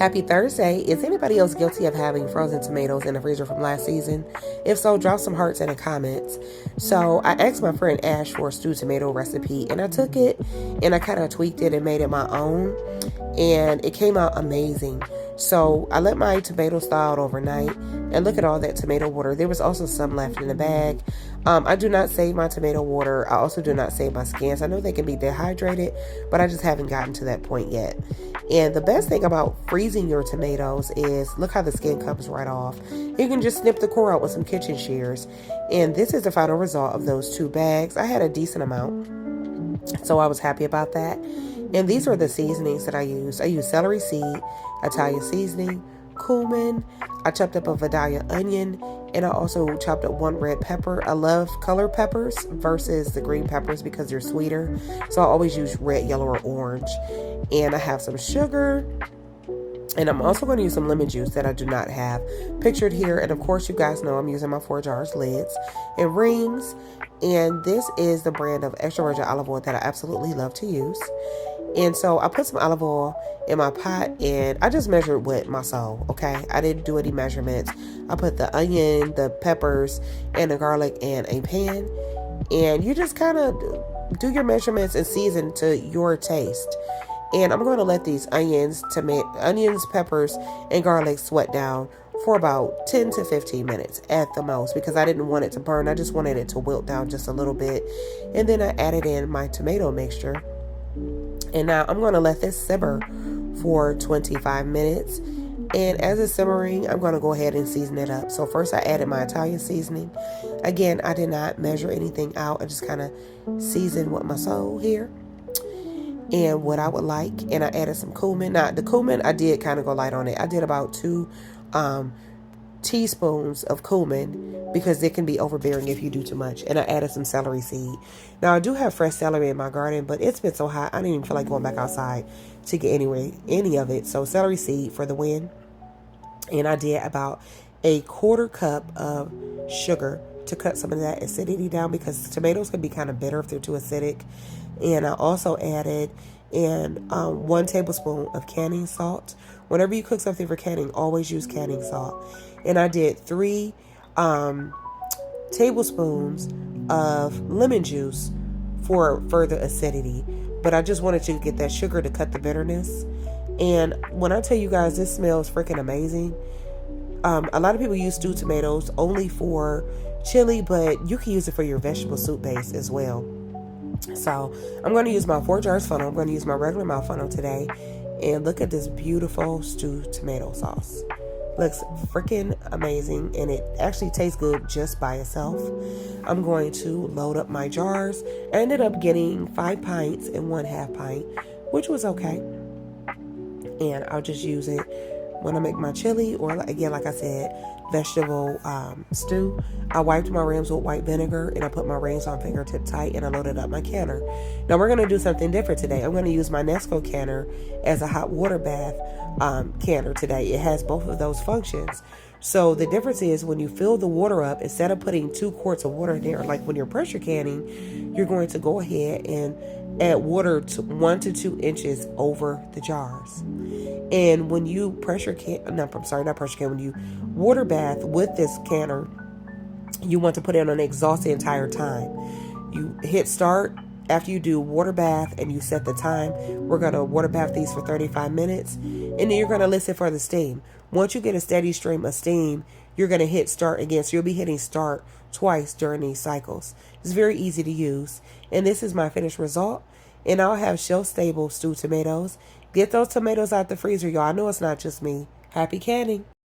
Happy Thursday. Is anybody else guilty of having frozen tomatoes in the freezer from last season? If so, drop some hearts in the comments. So I asked my friend Ash for a stewed tomato recipe, and I took it and I kind of tweaked it and made it my own, and it came out amazing. So I let my tomatoes thaw out overnight, and look at all that tomato water. There was also some left in the bag. I do not save my tomato water. I also do not save my skins. I know they can be dehydrated, but I just haven't gotten to that point yet. And the best thing about freezing your tomatoes is look how the skin comes right off. You can just snip the core out with some kitchen shears. And this is the final result of those 2 bags. I had a decent amount, so I was happy about that. And these are the seasonings that I used. I used celery seed, Italian seasoning, cumin. I chopped up a Vidalia onion, and I also chopped up 1 red pepper. I love color peppers versus the green peppers because they're sweeter. So I always use red, yellow, or orange. And I have some sugar. And I'm also going to use some lemon juice that I do not have pictured here. And of course, you guys know I'm using my 4 jars lids and rings. And this is the brand of extra virgin olive oil that I absolutely love to use. And so I put some olive oil in my pot, and I just measured with my soul, okay? I didn't do any measurements. I put the onion, the peppers, and the garlic in a pan. And you just kind of do your measurements and season to your taste. And I'm going to let these onions, peppers, and garlic sweat down for about 10 to 15 minutes at the most, because I didn't want it to burn. I just wanted it to wilt down just a little bit. And then I added in my tomato mixture. And now I'm going to let this simmer for 25 minutes. And as it's simmering, I'm going to go ahead and season it up. So first I added my Italian seasoning. Again, I did not measure anything out. I just kind of seasoned with my soul here and what I would like. And I added some cumin. Now, the cumin, I did kind of go light on it. I did about 2 teaspoons of cumin because it can be overbearing if you do too much. And I added some celery seed. Now, I do have fresh celery in my garden, but it's been so hot, I didn't even feel like going back outside to get any of it. So celery seed for the win. And I did about a 1/4 cup of sugar to cut some of that acidity down, because tomatoes can be kind of bitter if they're too acidic. And I also added in 1 tablespoon of canning salt. Whenever you cook something for canning, always use canning salt. And I did 3 tablespoons of lemon juice for further acidity. But I just wanted to get that sugar to cut the bitterness. And when I tell you guys, this smells freaking amazing. A lot of people use stewed tomatoes only for chili, but you can use it for your vegetable soup base as well. So I'm going to use my 4 jars funnel. I'm going to use my regular mouth funnel today. And look at this beautiful stewed tomato sauce. Looks freaking amazing, and it actually tastes good just by itself. I'm going to load up my jars. I ended up getting 5 pints and 1/2 pint, which was okay. And I'll just use it when I make my chili, or again, like I said, vegetable stew. I wiped my rims with white vinegar, and I put my rings on fingertip tight, and I loaded up my canner. Now we're going to do something different today. I'm going to use my Nesco canner as a hot water bath canner today. It has both of those functions. So the difference is when you fill the water up, instead of putting 2 quarts of water in there, like when you're pressure canning, you're going to go ahead and add water to 1 to 2 inches over the jars. And when you when you water bath with this canner, you want to put it on exhaust the entire time. You hit start after you do water bath and you set the time. We're going to water bath these for 35 minutes, and then you're going to listen for the steam. Once you get a steady stream of steam, you're going to hit start again. So you'll be hitting start twice during these cycles. It's very easy to use. And this is my finished result. And I'll have shelf-stable stewed tomatoes. Get those tomatoes out the freezer, y'all. I know it's not just me. Happy canning.